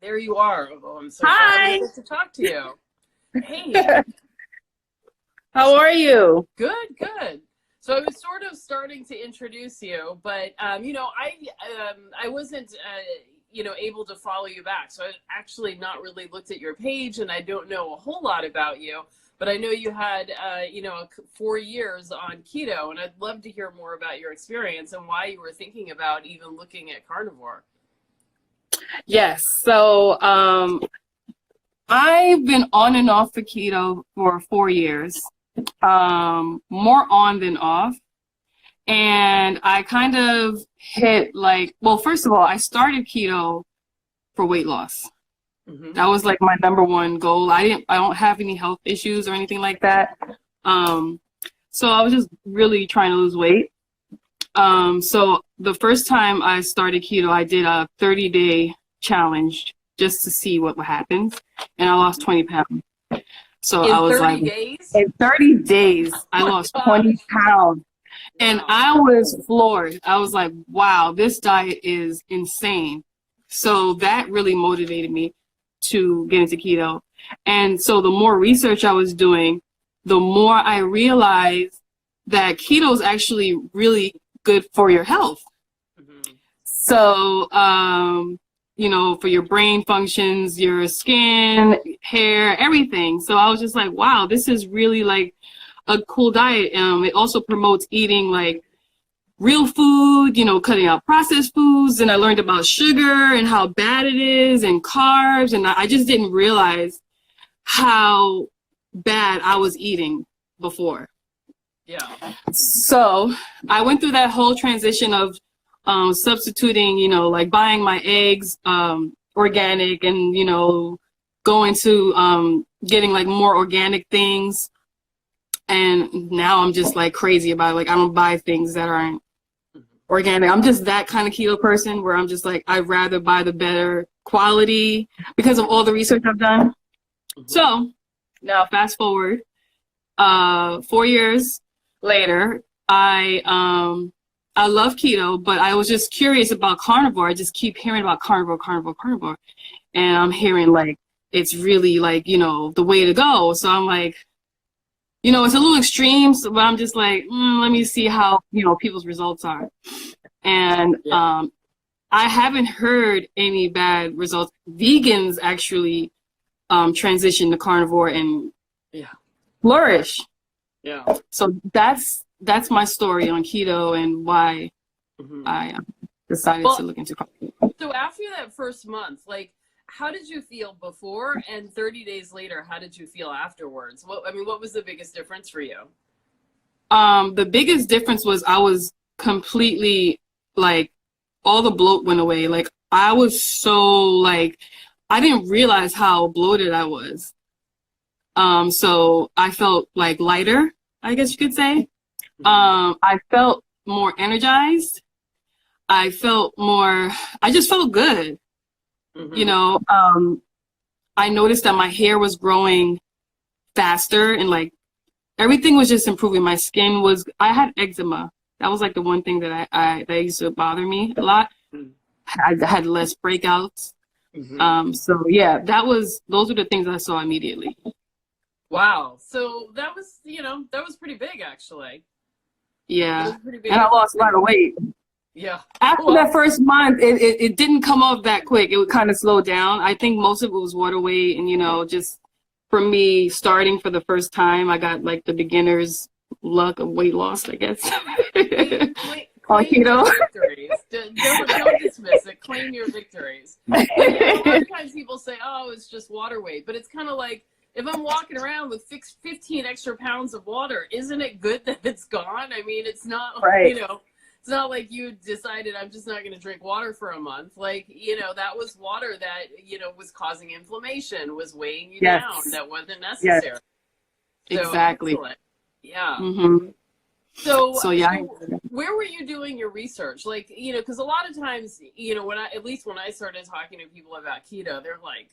There you are. Oh, I'm so glad Hi. we get to talk to you. Hey, How are you? good, good. So I was sort of starting to introduce you, but I wasn't able to follow you back. So I actually not really looked at your page, and I don't know a whole lot about you. But I know you had 4 years on keto, and I'd love to hear more about your experience and why you were thinking about even looking at carnivore. Yes. I've been on and off the keto for 4 years, more on than off. And I kind of hit well, first of all, I started keto for weight loss. Hmm. That was like my number one goal. I don't have any health issues or anything like that. So I was just really trying to lose weight. So the first time I started keto, I did a 30-day challenge just to see what happens, and I lost 20 pounds. So In I was 30 like, days? in 30 days, Oh I my lost 20 gosh. pounds. And Wow. I was floored. I was like, wow, this diet is insane. So that really motivated me to get into keto. And so the more research I was doing, the more I realized that keto is actually really good for your health. Hmm. So, for your brain functions, your skin, hair, everything. So I was just like, wow, this is really like a cool diet. It also promotes eating like real food, cutting out processed foods. And I learned about sugar and how bad it is and carbs. And I just didn't realize how bad I was eating before. Yeah. So I went through that whole transition of substituting, like buying my eggs organic and, going to getting like more organic things. And now I'm just like crazy about it. Like I don't buy things that aren't organic. I'm just that kind of keto person where I'm just like, I'd rather buy the better quality because of all the research I've done. Hmm. So now fast forward, 4 years later, I love keto, but I was just curious about carnivore. I just keep hearing about carnivore, carnivore, carnivore. And I'm hearing like, it's really like, the way to go. So I'm like, it's a little extreme, but I'm just like, let me see how, people's results are. And Yeah. I haven't heard any bad results. Vegans actually transition to carnivore and Yeah. flourish. Yeah. So that's my story on keto and why Hmm. I decided to Well, look into carnivore. so after that first month, like, how did you feel before, and 30 days later, how did you feel afterwards? What was the biggest difference for you? The biggest difference was I was completely like all the bloat went away. Like I was so like I didn't realize how bloated I was. So I felt like lighter, I guess you could say. Hmm. I felt more energized. I just felt good. You Hmm. know, um, I noticed that my hair was growing faster and like everything was just improving. I had eczema. That was like the one thing that that used to bother me a lot. I had less breakouts. Hmm. So yeah, those were the things I saw immediately. Wow. So that was pretty big, actually. That Yeah. was a pretty big And I difference. lost a lot of weight. Yeah. After Well, that first month, it didn't come off that quick. It would kind of slow down. I think most of it was water weight and, just for me starting for the first time, I got like the beginner's luck of weight loss, I guess. hey, On claim your keto. victories. Don't dismiss it. Claim your victories. But a lot of times people say, "Oh, it's just water weight," but it's kind of like if I'm walking around with 15 extra pounds of water, isn't it good that it's gone? I mean, it's not, Right. it's not like you decided I'm just not going to drink water for a month. Like, that was water that, was causing inflammation, was weighing you Yes. down. That wasn't Yes. necessary. So Exactly. excellent. Yeah. Hmm. So, So yeah. so where were you doing your research? Like, because a lot of times, at least when I started talking to people about keto, they're like,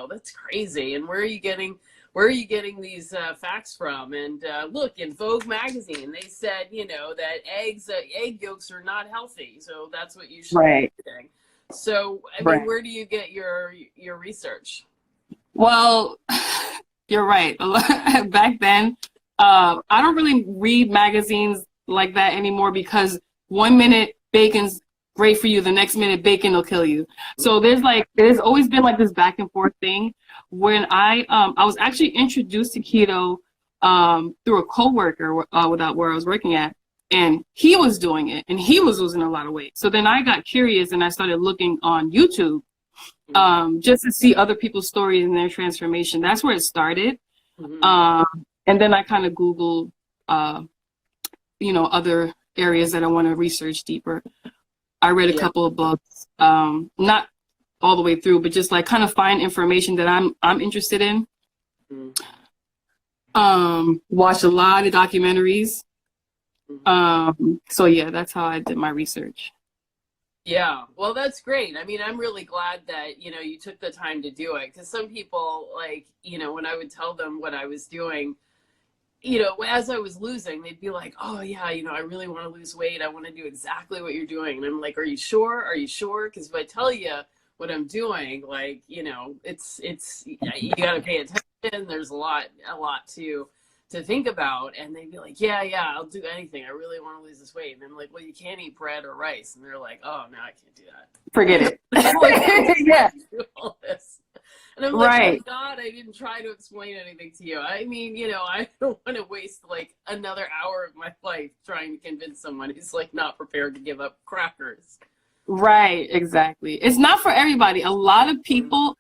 that's crazy. And where are you getting these facts from? And look, in Vogue magazine, they said, that egg yolks are not healthy. So that's what you should be Right. eating. So, I mean, Right. where do you get your research? Well, you're right. Back then, I don't really read magazines like that anymore because one minute bacon's great for you, the next minute bacon will kill you. So there's always been like this back and forth thing. When I was actually introduced to keto through a coworker without where I was working at, and he was doing it, and he was losing a lot of weight. So then I got curious and I started looking on YouTube just to see other people's stories and their transformation. That's where it started. Mm-hmm. And then I kind of Googled, other areas that I want to research deeper. I read a Yeah. couple of books, not all the way through, but just like kind of find information that I'm interested in. Mm-hmm. Watched a lot of documentaries. Mm-hmm. So yeah, that's how I did my research. Yeah, well, that's great. I mean, I'm really glad that, you took the time to do it because some people, like, when I would tell them what I was doing, as I was losing, they'd be like, oh, yeah, I really want to lose weight. I want to do exactly what you're doing. And I'm like, are you sure? Are you sure? Because if I tell you what I'm doing, like, you got to pay attention. There's a lot to think about. And they'd be like, yeah, I'll do anything. I really want to lose this weight. And I'm like, well, you can't eat bread or rice. And they're like, oh, no, I can't do that. Forget it. I'm like, I just Yeah, do all this. And I'm like, right. thank God I didn't try to explain anything to you. I mean, I don't want to waste like another hour of my life trying to convince someone who's like not prepared to give up crackers. Right, exactly. It's not for everybody. A lot of people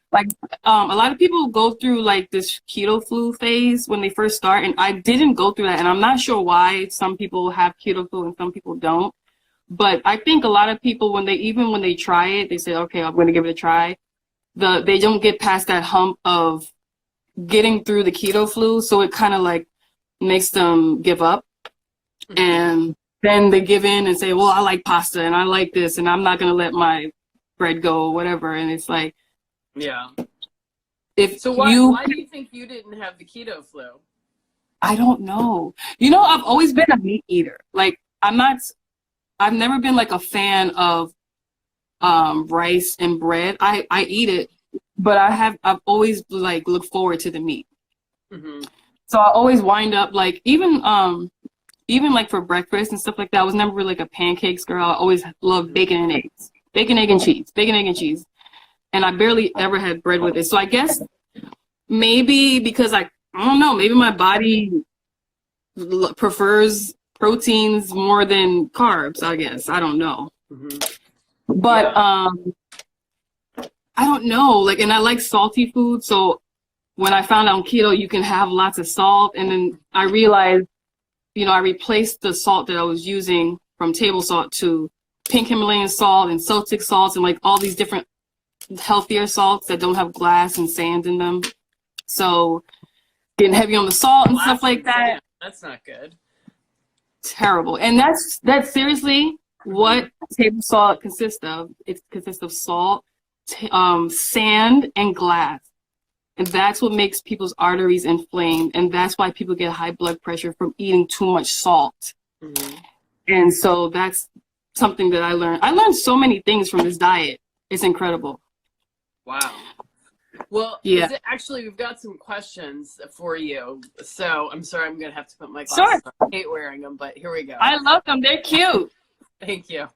go through like this keto flu phase when they first start, and I didn't go through that, and I'm not sure why some people have keto flu and some people don't. But I think a lot of people when they try it, they say, okay, I'm going to give it a try. They don't get past that hump of getting through the keto flu, so it kind of like makes them give up. And then they give in and say, well, I like pasta and I like this and I'm not going to let my bread go or whatever. And it's like, Yeah. if So you, why do you think you didn't have the keto flu? I don't know. I've always been a meat eater. Like, I've never been like a fan of rice and bread. I eat it, but I've always like looked forward to the meat. Mm-hmm. So I always wind up like even like for breakfast and stuff like that. I was never really like a pancakes girl. I always loved bacon and eggs, bacon, egg, and cheese, bacon, egg, and cheese. And I barely ever had bread with it. So I guess maybe because I don't know, maybe my body prefers proteins more than carbs, I guess. I don't know. Mm-hmm. But Yeah. I don't know. Like, and I like salty food. So when I found out on keto, you can have lots of salt. And then I realized, I replaced the salt that I was using from table salt to pink Himalayan salt and Celtic salts and like all these different healthier salts that don't have glass and sand in them. So getting heavy on the salt and stuff like that. That's not good. Terrible. And that's seriously what table salt consists of. It consists of salt, sand, and glass. And that's what makes people's arteries inflamed. And that's why people get high blood pressure from eating too much salt. Mm-hmm. And so that's something that I learned. I learned so many things from this diet. It's incredible. Wow. Well, Yeah. actually, we've got some questions for you. So I'm sorry, I'm going to have to put my glasses on. I hate wearing them, but here we go. I love them. They're cute. Thank you.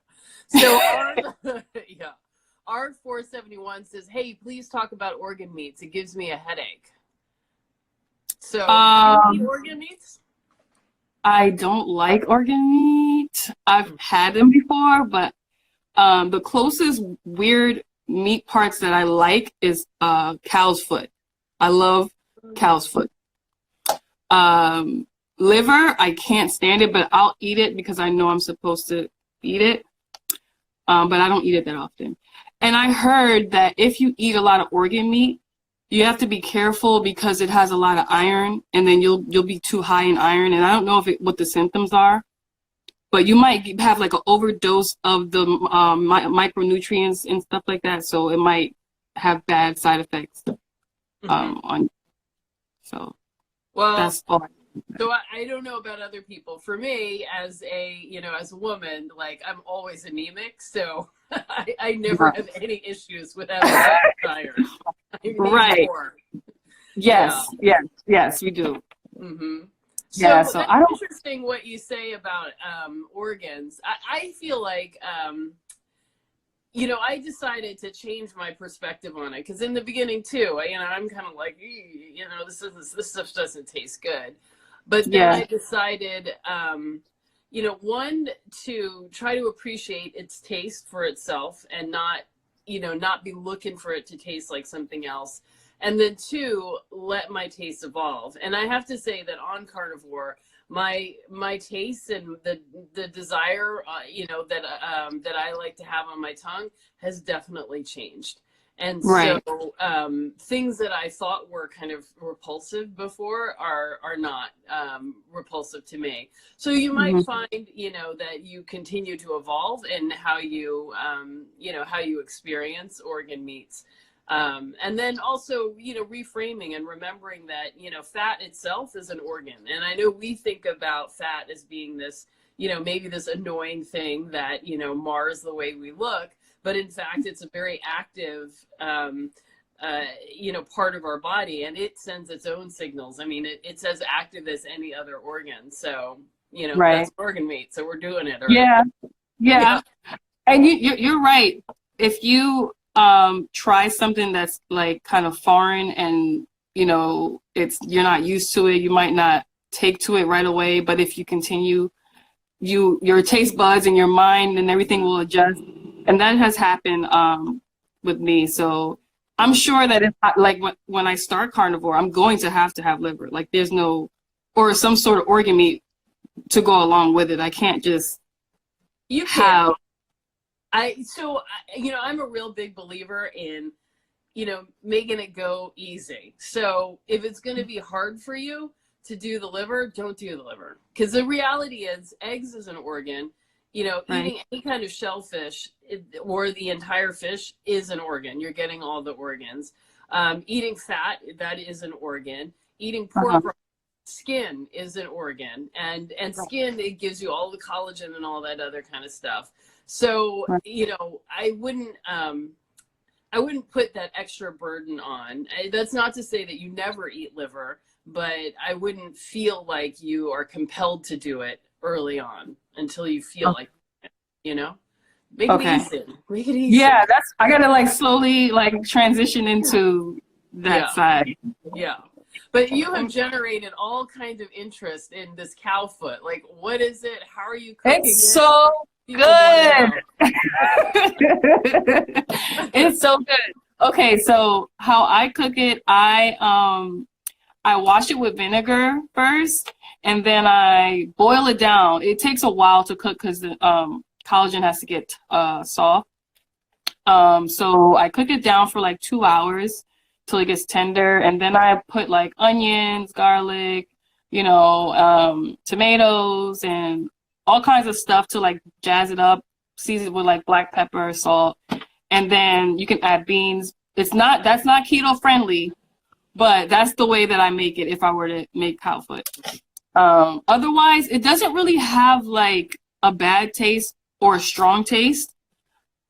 So yeah. R471 says, hey, please talk about organ meats. It gives me a headache. So, do you eat organ meats? I don't like organ meat. I've had them before, but the closest weird meat parts that I like is cow's foot. I love cow's foot. Liver, I can't stand it, but I'll eat it because I know I'm supposed to eat it. But I don't eat it that often. And I heard that if you eat a lot of organ meat, you have to be careful because it has a lot of iron, and then you'll be too high in iron. And I don't know what the symptoms are, but you might have like an overdose of the micronutrients and stuff like that. So it might have bad side effects on you. So that's all. So I don't know about other people. For me, as a woman, like I'm always anemic. So I never have any issues with having a desire. I need Right. more. Yes, yes, we do. Mm-hmm. Yeah, So so that's I don't, interesting what you say about organs. I feel like, I decided to change my perspective on it because in the beginning too, I'm kind of like, this stuff doesn't taste good. But then yeah, I decided, one, to try to appreciate its taste for itself and not be looking for it to taste like something else. And then two, let my taste evolve. And I have to say that on Carnivore, my taste and the desire, that I like to have on my tongue has definitely changed. And so right. things that I thought were kind of repulsive before are not repulsive to me. So you might Hmm. find, that you continue to evolve in how you experience organ meats. And then also, reframing and remembering that, fat itself is an organ. And I know we think about fat as being this, maybe this annoying thing that, mars the way we look. But in fact, it's a very active, part of our body, and it sends its own signals. I mean, it's as active as any other organ. So, Right. that's organ meat. So we're doing it, right? Yeah, Yeah. yeah. And you're right. If you try something that's like kind of foreign and you're not used to it, you might not take to it right away. But if you continue, your taste buds and your mind and everything will adjust. And that has happened with me. So I'm sure that if like when I start Carnivore, I'm going to have liver. Like there's no, or some sort of organ meat to go along with it. I can't just You can. have. I'm a real big believer in, making it go easy. So if it's going to be hard for you to do the liver, don't do the liver. Because the reality is, eggs is an organ. Right. Eating any kind of shellfish or the entire fish is an organ. You're getting all the organs. Eating fat, that is an organ. Eating Uh-huh. pork, skin is an organ, and skin, it gives you all the collagen and all that other kind of stuff. So Right. I wouldn't put that extra burden on. That's not to say that you never eat liver, but I wouldn't feel like you are compelled to do it early on until you feel like it, make it Okay. easy. Make it easy. Yeah, I gotta like slowly like transition into that Yeah. side. Yeah. But you have generated all kinds of interest in this cow foot. Like, what is it? How are you cooking It's it? so People want good. to know. It's so good. Okay, so how I cook it, I wash it with vinegar first, and then I boil it down. It takes a while to cook because the collagen has to get soft. So I cook it down for like 2 hours till it gets tender, and then I put like onions, garlic, tomatoes, and all kinds of stuff to like jazz it up. Season it with like black pepper, salt, and then you can add beans. That's not keto friendly, but that's the way that I make it if I were to make cow foot. Otherwise, it doesn't really have like a bad taste or a strong taste.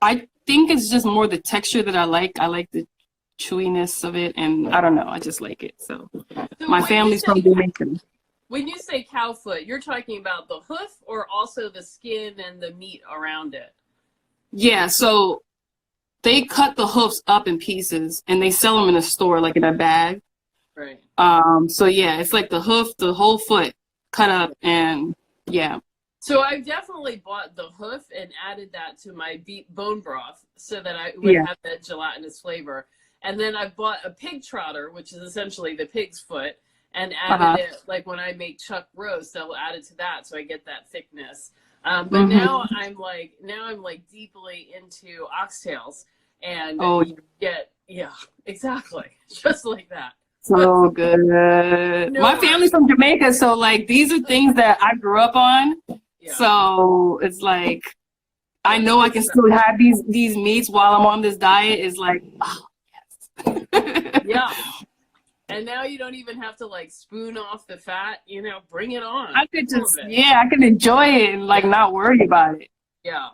I think it's just more the texture that I like. I like the chewiness of it, and I don't know. I just like it. So So my family's from Jamaica. when you say cow foot, you're talking about the hoof or also the skin and the meat around it? Yeah, so they cut the hoofs up in pieces and they sell them in a store, like in a bag. Right. So yeah, it's like the hoof, the whole foot cut up, and yeah. So I've definitely bought the hoof and added that to my beef bone broth so that I would Yeah. have that gelatinous flavor. And then I bought a pig trotter, which is essentially the pig's foot, and Uh-huh. added it, like when I make chuck roast, I'll add it to that so I get that thickness. But Mm-hmm. now I'm like deeply into oxtails, and Oh, you get, yeah, exactly, just like that. so good. No My worries. family's from Jamaica, so like these are things that I grew up on. Yeah. So it's like I That's know I good can stuff. still have these meats while I'm on this diet. Is like, oh yes. Yeah. And now you don't even have to like spoon off the fat, bring it on. I could All of just it. I can enjoy it and like Yeah. not worry about it. Yeah.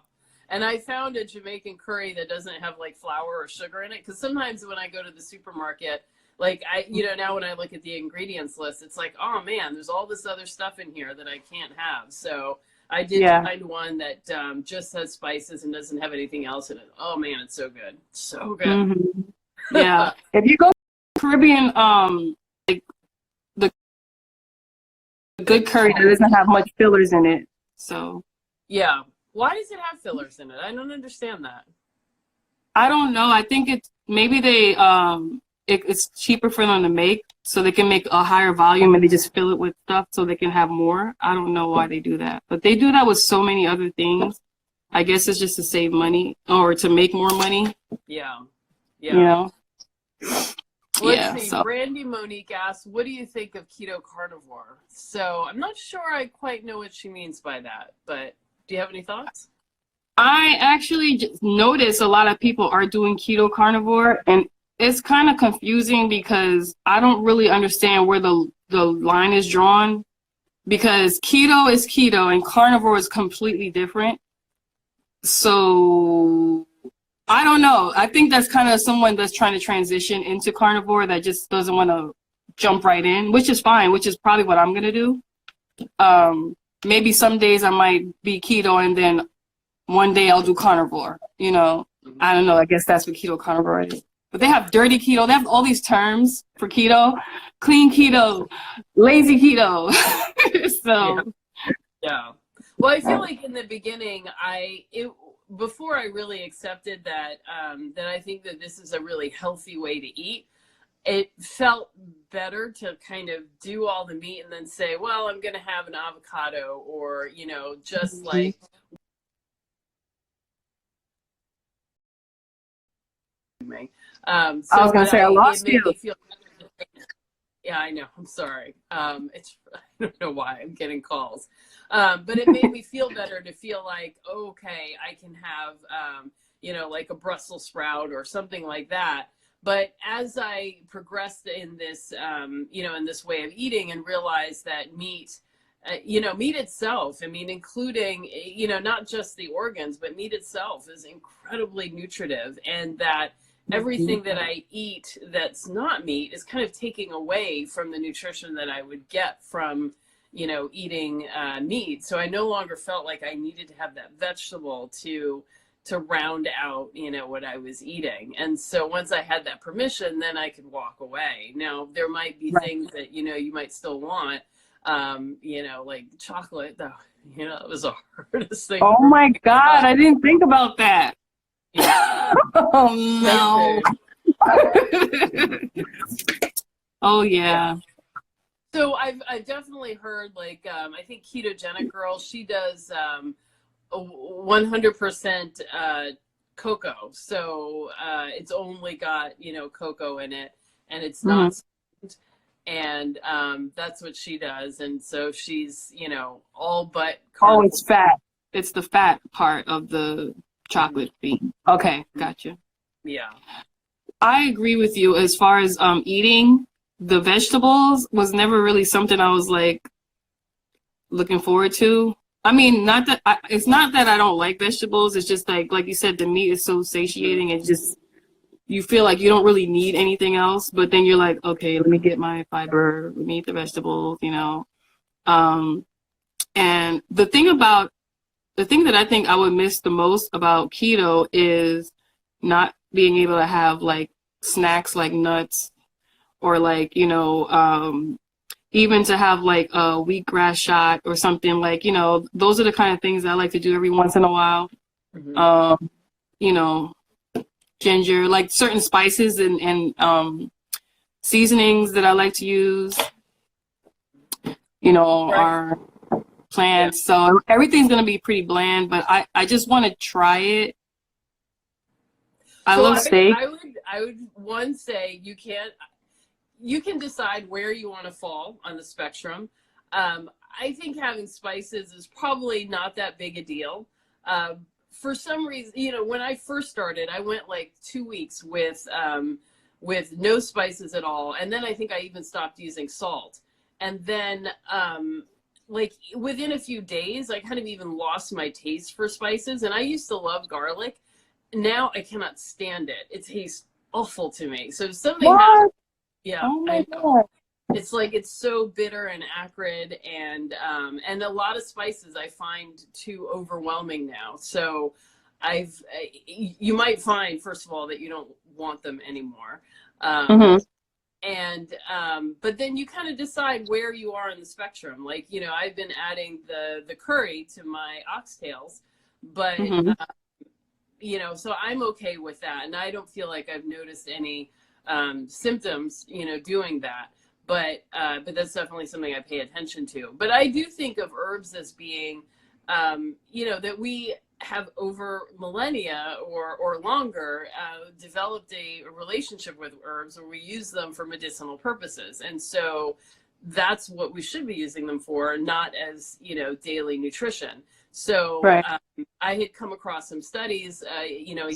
And I found a Jamaican curry that doesn't have like flour or sugar in it. Because sometimes when I go to the supermarket, like now when I look at the ingredients list, it's like, oh man, there's all this other stuff in here that I can't have. So I did Yeah. find one that just has spices and doesn't have anything else in it. Oh man, it's so good. So good. Mm-hmm. Yeah. If you go to Caribbean, like the good curry that doesn't have much fillers in it. So Yeah. Why does it have fillers in it? I don't understand that. I don't know. I think it's maybe they it's cheaper for them to make, so they can make a higher volume and they just fill it with stuff so they can have more. I don't know why they do that, but they do that with so many other things. I guess it's just to save money or to make more money. Yeah. You know. Let's see. So. Brandy Monique asks, what do you think of keto carnivore? So I'm not sure I quite know what she means by that, but do you have any thoughts? I actually just noticed a lot of people are doing keto carnivore, and it's kind of confusing because I don't really understand where the line is drawn, because keto is keto and carnivore is completely different. So I don't know. I think that's kind of someone that's trying to transition into carnivore that just doesn't want to jump right in, which is fine, which is probably what I'm going to do. Maybe some days I might be keto and then one day I'll do carnivore, I don't know. I guess that's what keto carnivore is. But they have dirty keto. They have all these terms for keto: clean keto, lazy keto. So yeah. Well, I feel like in the beginning, before I really accepted that that I think that this is a really healthy way to eat, it felt better to kind of do all the meat and then say, well, I'm going to have an avocado or, just like. So I was going to say, I lost you. Yeah, I know. I'm sorry. I don't know why I'm getting calls. But it made me feel better to feel like, okay, I can have, like a Brussels sprout or something like that. But as I progressed in this, in this way of eating and realized that meat, meat itself, including, not just the organs, but meat itself is incredibly nutritive, and that everything that I eat that's not meat is kind of taking away from the nutrition that I would get from, eating meat. So I no longer felt like I needed to have that vegetable to round out, what I was eating. And so once I had that permission, then I could walk away. Now, there might be things that, you might still want, like chocolate, though, it was the hardest thing. Oh my God, I didn't think about that. Yeah. Oh no. Oh yeah. So I've definitely heard, like, I think Ketogenic Girl, she does 100% cocoa. So it's only got, cocoa in it, and it's not sweetened. And that's what she does. And so she's, all but carnivore. Oh, it's fat. It's the fat part of the chocolate bean. Okay, gotcha. Yeah. I agree with you as far as eating. The vegetables was never really something I was like looking forward to. It's not that I don't like vegetables. It's just like you said, the meat is so satiating. It's just, you feel like you don't really need anything else. But then you're like, okay, let me get my fiber, let me eat the vegetables, And the thing that I think I would miss the most about keto is not being able to have like snacks like nuts, or like, even to have like a wheatgrass shot or something, like, those are the kind of things I like to do every once in a while. Ginger, like certain spices and seasonings that I like to use, are plants. Yeah. So everything's going to be pretty bland, but I just want to try it. I love steak. I would say you can decide where you want to fall on the spectrum. I think having spices is probably not that big a deal. For some reason, when I first started, I went like 2 weeks with no spices at all. And then I think I even stopped using salt. And then like within a few days, I kind of even lost my taste for spices. And I used to love garlic. Now I cannot stand it. It tastes awful to me. So if something happens, What? yeah, Oh I my know. God. It's like it's so bitter and acrid, and a lot of spices I find too overwhelming now. So you might find, first of all, that you don't want them anymore. Um, Hmm. but then you kind of decide where you are in the spectrum. Like, I've been adding the curry to my oxtails, but Hmm. so I'm okay with that, and I don't feel like I've noticed any symptoms, doing that. But that's definitely something I pay attention to. But I do think of herbs as being, that we have over millennia or longer developed a relationship with herbs where we use them for medicinal purposes, and so that's what we should be using them for, not as daily nutrition. So Right. I had come across some studies,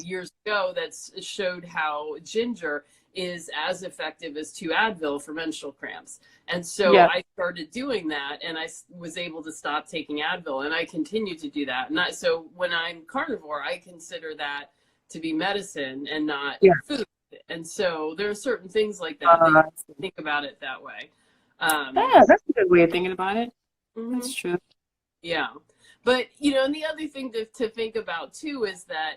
years ago that showed how ginger is as effective as two Advil for menstrual cramps. And so Yeah. I started doing that, and I was able to stop taking Advil, and I continue to do that. So when I'm carnivore, I consider that to be medicine and not Yeah. food. And so there are certain things like that you think about it that way. Um, Yeah, that's a good way of thinking about it. That's mhm. true. Yeah. But, and the other thing to think about too is that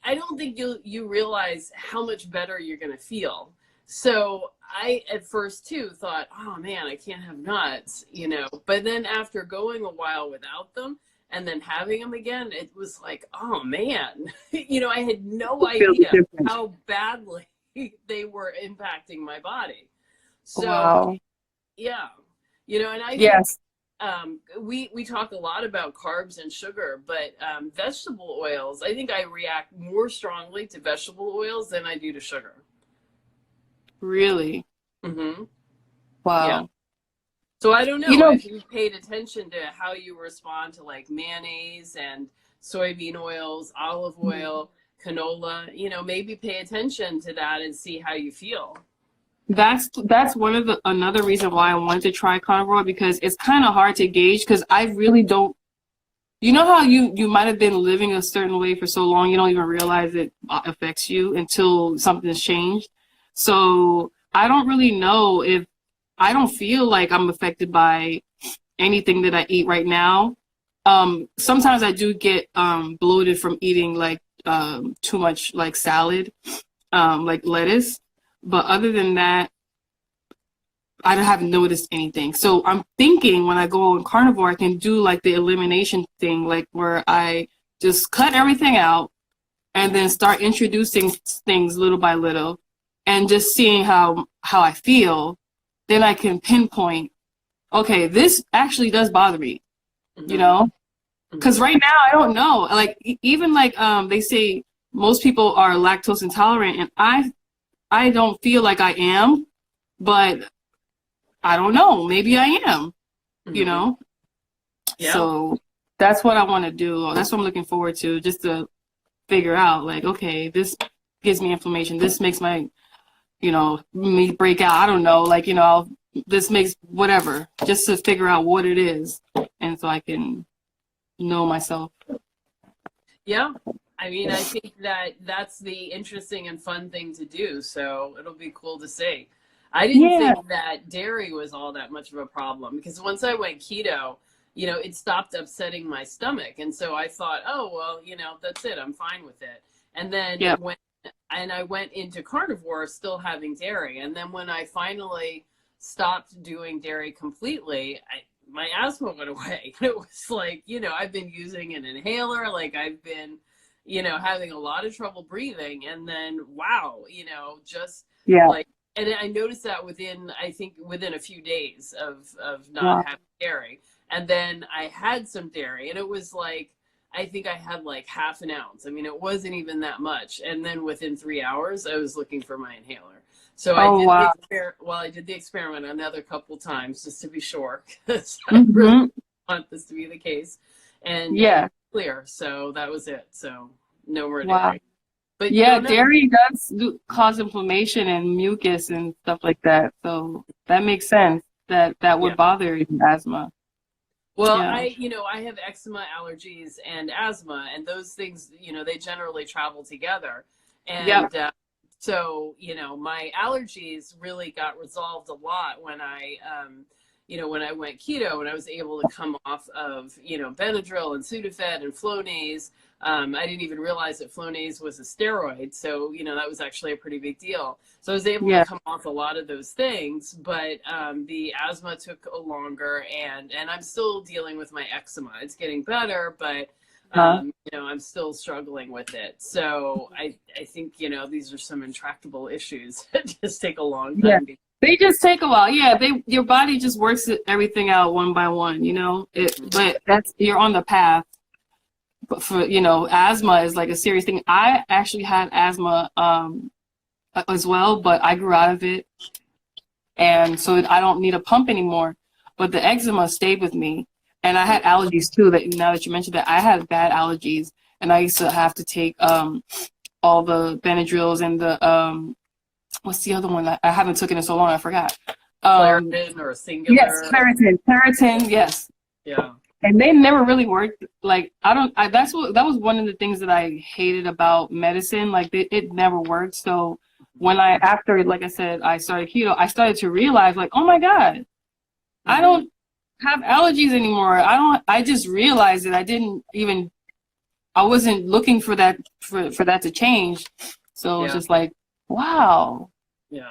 I don't think you realize how much better you're going to feel. So I at first too thought, oh man, I can't have nuts, But then after going a while without them and then having them again, it was like, oh man, I had no You feel the idea difference. how badly they were impacting my body. So Wow. yeah, and I think Yes. we talk a lot about carbs and sugar, but vegetable oils, I think I react more strongly to vegetable oils than I do to sugar. Really. Hmm. Yeah. Wow. So I don't You know know, if you paid attention to how you respond to like mayonnaise and soybean oils, olive oil, canola, maybe pay attention to that and see how you feel. that's one of the another reason why I wanted to try carnivore because it's kind of hard to gauge because I really don't. You know how you might have been living a certain way for so long you don't even realize it affects you until something's changed. So I don't really know if I don't feel like I'm affected by anything that I eat right now. Sometimes I do get bloated from eating like too much like salad, like lettuce. But other than that, I haven't noticed anything. So I'm thinking when I go on carnivore, I can do like the elimination thing, like where I just cut everything out and then start introducing things little by little and just seeing how I feel. Then I can pinpoint, okay, this actually does bother me, you Hmm. know? Because Hmm. right now I don't know. Like even like they say most people are lactose intolerant, and I don't feel like I am, but I don't know. Maybe I am, you Hmm. know? Yeah. So that's what I want to do. That's what I'm looking forward to, just to figure out, like, okay, this gives me inflammation. This makes my, me break out. I don't know, like, this makes whatever, just to figure out what it is. And so I can know myself. Yeah. I mean, I think that that's the interesting and fun thing to do. So it'll be cool to see. I didn't Yeah. think that dairy was all that much of a problem because once I went keto, it stopped upsetting my stomach. And so I thought, oh, well, that's it. I'm fine with it. And then Yeah. I went into carnivore still having dairy. And then when I finally stopped doing dairy completely, my asthma went away. It was like, I've been using an inhaler, like I've been, having a lot of trouble breathing. And then, wow, just Yeah. like, and I noticed that I think within a few days of not Wow. having dairy. And then I had some dairy, and it was like, I think I had like half an ounce. I mean, it wasn't even that much. And then within 3 hours, I was looking for my inhaler. So Oh, wow. I did the experiment another couple times just to be sure, because I really Mm-hmm. want this to be the case. And it Yeah. was clear. So that was it. So no more Wow. dairy. But you Yeah, don't know. dairy does cause inflammation and mucus and stuff like that. So that makes sense that that Yeah. would bother your asthma. Well, Yeah. I have eczema, allergies, and asthma, and those things, they generally travel together. Yep. And so, my allergies really got resolved a lot when I went keto and I was able to come off of, Benadryl and Sudafed and Flonase. I didn't even realize that Flonase was a steroid. So, that was actually a pretty big deal. So I was able to Yeah. come off a lot of those things, but the asthma took longer, and I'm still dealing with my eczema. It's getting better, but I'm still struggling with it. So I think, these are some intractable issues that just take a long Yeah. time. They just take a while. Yeah, your body just works everything out one by one, but you're on the path. But for, asthma is like a serious thing. I actually had asthma as well, but I grew out of it. And so I don't need a pump anymore. But the eczema stayed with me. And I had allergies too, now that you mentioned that, I had bad allergies. And I used to have to take all the Benadryls and the what's the other one that I haven't taken in so long, I forgot. Claritin or Singular. Yes, Claritin, yes. Yeah. And they never really worked. Like, that was one of the things that I hated about medicine. Like, it never worked. So when after, like I said, I started keto, I started to realize, like, oh my God, I don't have allergies anymore. I just realized that I wasn't looking for that, for that to change. So it's just like, wow,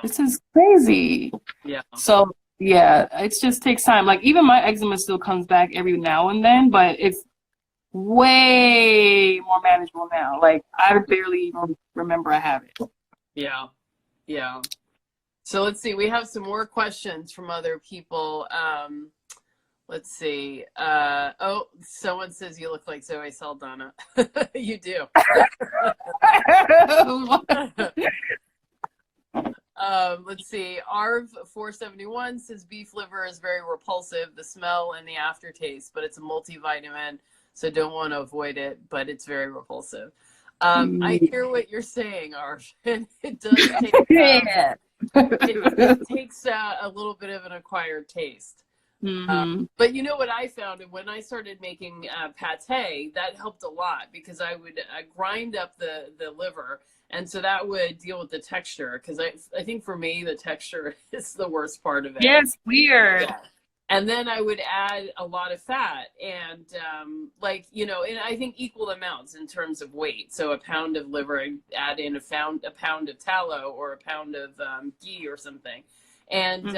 this is crazy. Yeah. So yeah, it just takes time. Like, even my eczema still comes back every now and then, but it's way more manageable now. Like, I barely even remember I have it. Yeah. Yeah. So let's see. We have some more questions from other people. Let's see. Someone says you look like Zoe Saldana. You do. Let's see. Arv471 says beef liver is very repulsive, the smell and the aftertaste, but it's a multivitamin, so don't want to avoid it, but it's very repulsive. I hear what you're saying, Arv, and it does take, it takes a little bit of an acquired taste. But you know what I found, and when I started making pate, that helped a lot, because I would grind up the liver, and so that would deal with the texture, because I think for me the texture is the worst part of it. Yes, weird. Yeah. And then I would add a lot of fat, and and I think equal amounts in terms of weight. So a pound of liver, I'd add in a pound of tallow, or a pound of ghee or something. And,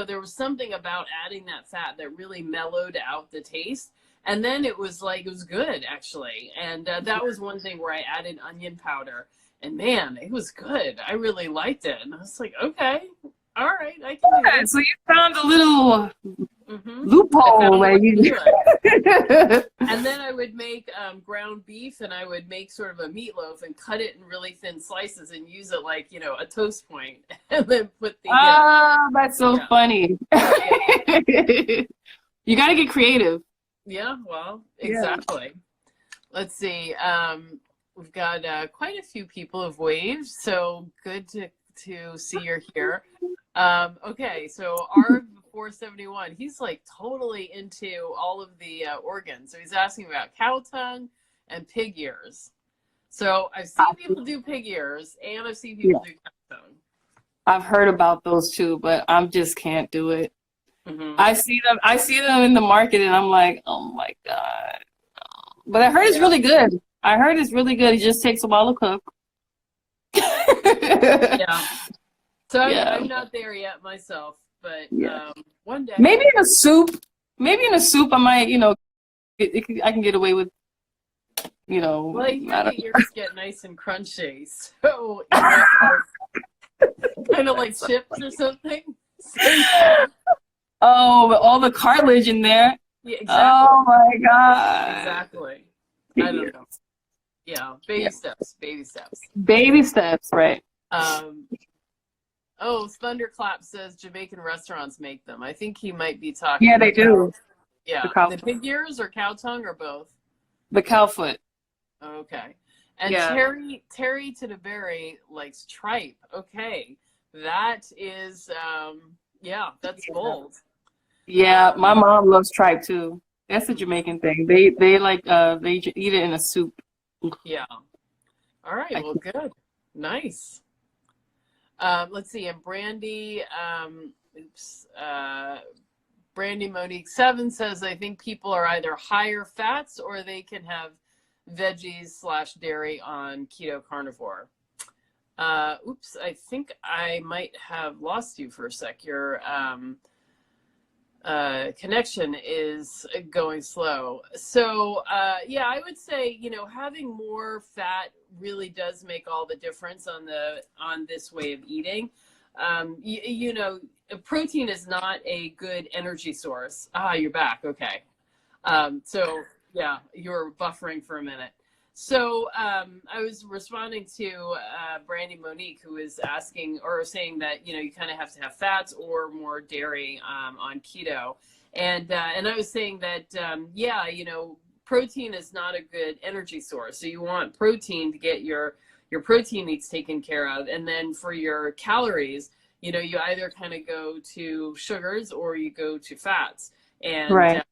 there was something about adding that fat that really mellowed out the taste. And then it was good, actually. And that was one thing where I added onion powder. And man, it was good. I really liked it. And I was like, okay, all right, I can do it. So you found a little loophole where you... And then I would make ground beef, and I would make sort of a meatloaf and cut it in really thin slices and use it like, a toast point, and then put the... that's so funny. You got to get creative. Yeah, well, exactly. Yeah. Let's see. We've got quite a few people have waved, so good to see you're here. Okay, so R471, he's like totally into all of the organs. So he's asking about cow tongue and pig ears. So I've seen people do pig ears, and I've seen people do cow tongue. I've heard about those too, but I just can't do it. I see them in the market, and I'm like, oh my God. But I heard it's really good. It just takes a while to cook. Yeah. So I'm not there yet myself, but one day. Maybe in a soup, I might, I can get away with, Well, I hear the ears get nice and crunchy, so kind of like chips or something. Oh, all the cartilage in there. Yeah, exactly. Oh my God. Exactly. I don't know. Yeah, baby steps. Baby steps, right. Thunderclap says Jamaican restaurants make them. I think he might be talking. Yeah, they do. Yeah, the pig ears or cow tongue or both? The cow foot. Okay. And Terry to the Berry likes tripe. Okay. That is, that's bold. Yeah, my Um, mom loves tripe too. That's a Jamaican thing. They like eat it in a soup. yeah. All right. I, Well, good. Nice. Let's see. And Brandy, oops, Brandy Monique 7 says, I think people are either higher fats or they can have veggies slash dairy on keto carnivore. Oops, I think I might have lost you for a sec. Your connection is going slow. So, yeah, I would say, having more fat really does make all the difference on this way of eating. Protein is not a good energy source. Ah, you're back. Okay. So yeah, you were buffering for a minute. So I was responding to Brandy Monique, who is asking or saying that you kind of have to have fats or more dairy on keto, and I was saying that yeah, protein is not a good energy source. So you want protein to get your protein needs taken care of, and then for your calories, you either kind of go to sugars or you go to fats, and right.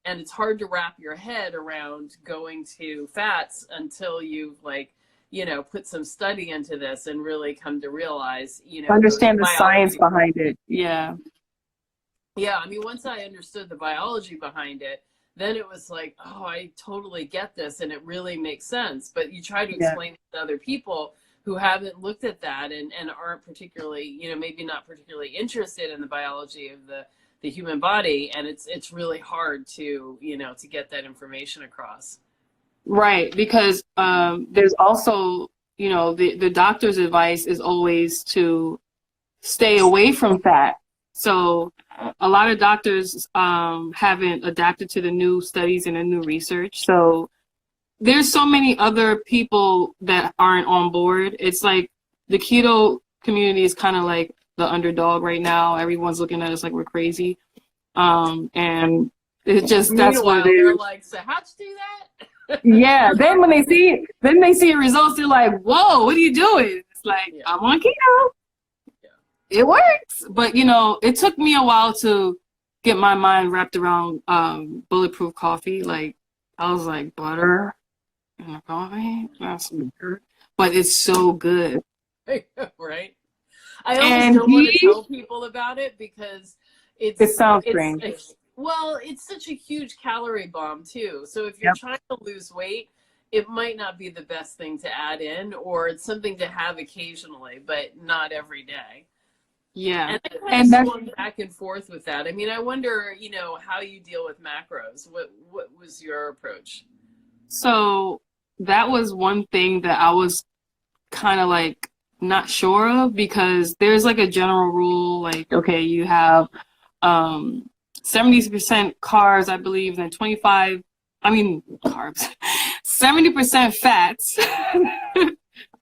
and it's hard to wrap your head around going to fats until you've put some study into this and really come to realize the Understand the science biology. behind it. Yeah. Yeah, I mean, once I understood the biology behind it, then it was like, oh, I totally get this and it really makes sense. But you try to Yeah. explain it to other people who haven't looked at that and aren't particularly, maybe not particularly interested in the biology of the human body, and it's really hard to get that information across. Right, because there's also, the doctor's advice is always to stay away from fat. So a lot of doctors haven't adapted to the new studies and the new research. So there's so many other people that aren't on board. It's like the keto community is kind of like the underdog right now. Everyone's looking at us like we're crazy. And it just, that's what it Meanwhile, they're is. like, so how'd you do that? Yeah. Then they see results. They're like, whoa, what are you doing? It's like, Yeah. I'm on keto. Yeah. It works. But, it took me a while to get my mind wrapped around bulletproof coffee. Like, I was like, butter in a coffee? That's weird. But it's so good. Right. I almost And don't want to tell people about it because it it's sounds it's strange. well, it's such a huge calorie bomb too. So if you're Yep. trying to lose weight, it might not be the best thing to add in, or it's something to have occasionally, but not every day. Yeah. And I kind of And that's swung back and forth with that. I mean, I wonder, how you deal with macros. What was your approach? so that was one thing that I was kind of like not sure of because there's like a general rule like okay you have um 70% carbs I believe and 25 I mean carbs 70% fats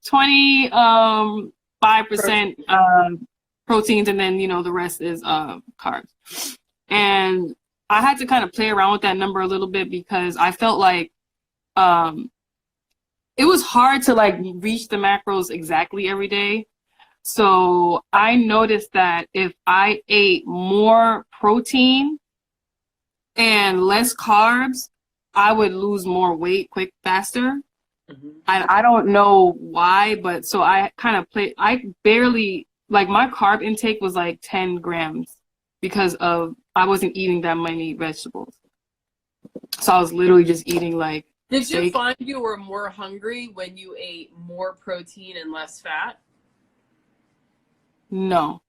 20 5% Protein. proteins and then the rest is carbs and I had to kind of play around with that number a little bit because I felt like um it was hard to like reach the macros exactly every day. So I noticed that if I ate more protein and less carbs, I would lose more weight faster. Hmm. I don't know why, but so I kind of I barely, like my carb intake was like 10 grams because I wasn't eating that many vegetables. So I was literally just eating like Did you steak. find you were more hungry when you ate more protein and less fat? No.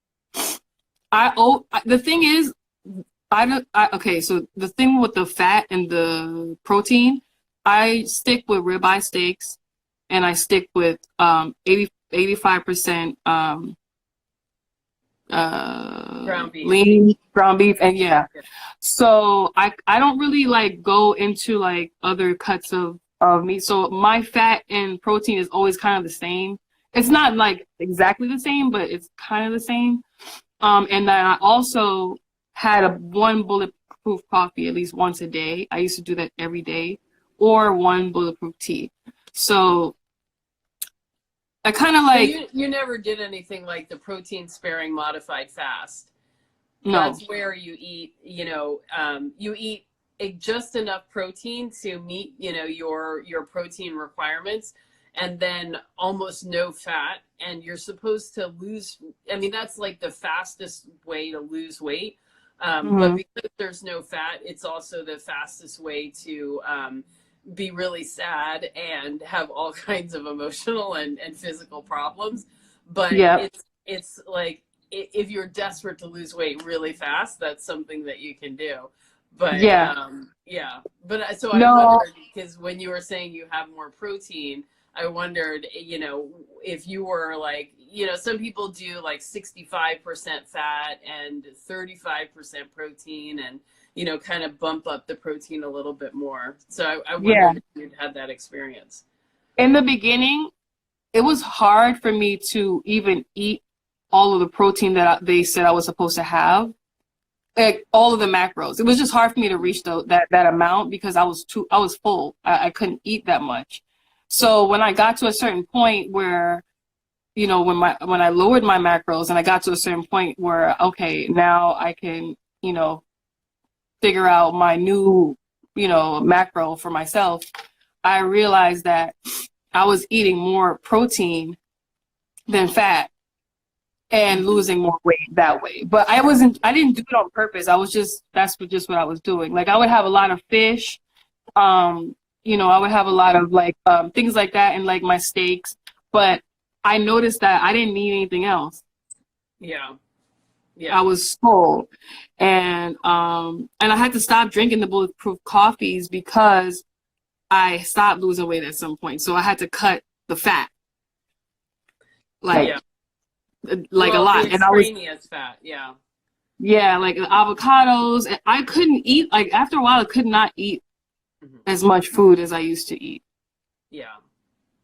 The thing is, okay, so the thing with the fat and the protein, I stick with ribeye steaks and I stick with 85% Ground beef. lean ground beef and yeah. Yeah. So I don't really like go into like other cuts of meat. So my fat and protein is always kind of the same. It's not like exactly the same, but it's kind of the same. And then I also had one bulletproof coffee at least once a day. I used to do that every day, or one bulletproof tea. So I kind of So like, you never did anything like the protein sparing modified fast. No. that's where you eat, you eat just enough protein to meet, your protein requirements, and then almost no fat. And you're supposed to lose, I mean, that's like the fastest way to lose weight. But Mm-hmm. because there's no fat, it's also the fastest way to be really sad and have all kinds of emotional and physical problems. But Yep. it's like, if you're desperate to lose weight really fast, that's something that you can do. But Yeah. yeah, but so I No. wondered, because when you were saying you have more protein, I wondered, if you were like, some people do like 65% fat and 35% protein, and, kind of bump up the protein a little bit more. So I Yeah. wondered if you'd had that experience. In the beginning, it was hard for me to even eat all of the protein that they said I was supposed to have, like all of the macros. It was just hard for me to reach that amount because I was full. I couldn't eat that much. So when I got to a certain point where, when I lowered my macros and I got to a certain point where, okay, now I can, figure out my new, macro for myself, I realized that I was eating more protein than fat and losing more weight that way. But I didn't do it on purpose. That's just what I was doing. Like I would have a lot of fish, I would have a lot of like, things like that and like my steaks, but I noticed that I didn't need anything else. Yeah. I was full, and I had to stop drinking the bulletproof coffees because I stopped losing weight at some point. So I had to cut the fat, like Yeah. like a Well, the lot. And I was extraneous fat. Yeah. like avocados. And I couldn't eat, like after a while I could not eat Mhm. as much food as I used to eat. Yeah.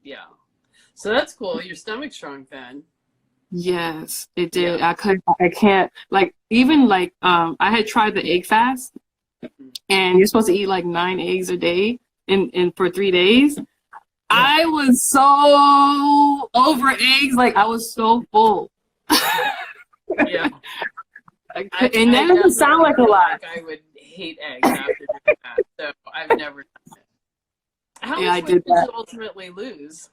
Yeah. So that's cool. Your stomach shrunk then. Yes, it did. Yeah. I can't, like, even like, I had tried the egg fast, Mhm. and you're supposed to eat like 9 eggs a day in for 3 days. I was so over eggs, like I was so full. Yeah. And I that doesn't sound definitely like a feel lot. like I would hate eggs after doing that. So I've never done it. How Yeah, I much weight did did that. you ultimately lose?